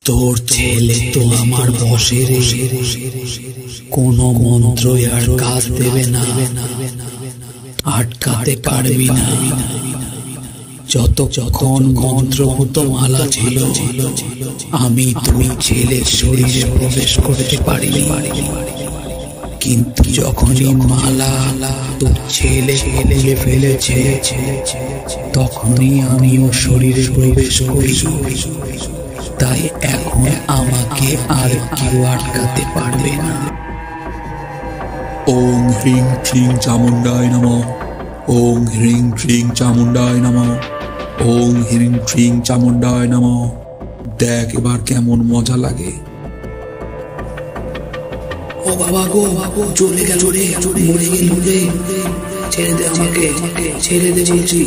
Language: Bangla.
তোর ছেলে তো আমার বসে রে, কোনো মন্ত্রই আর কাজ দেবে না, আটকাতে পারবি না। যতক্ষণ মন্ত্রভূত মালা ছিল আমি তুই ছেলের শরীরে প্রবেশ করতে পারিনি, কিন্তু যখনই মালা তোর ছেলে খুলে ফেলেছে তখনই আমিও শরীরে প্রবেশ করি। তাই এখন আমাকে আর কেউ আটকাতে পারবে না। ওং হ্রিং শ্রীং চামুণ্ডায় নমঃ। ওং হ্রিং শ্রীং চামুণ্ডায় নমঃ। ওং হ্রিং শ্রীং চামুণ্ডায় নমঃ। দেখ এবার কেমন মজা লাগে। ও বাবা গো, চলে গেল রে, মরে গেল রে, ছেড়ে দে আমাকে, ছেড়ে দে বলছি।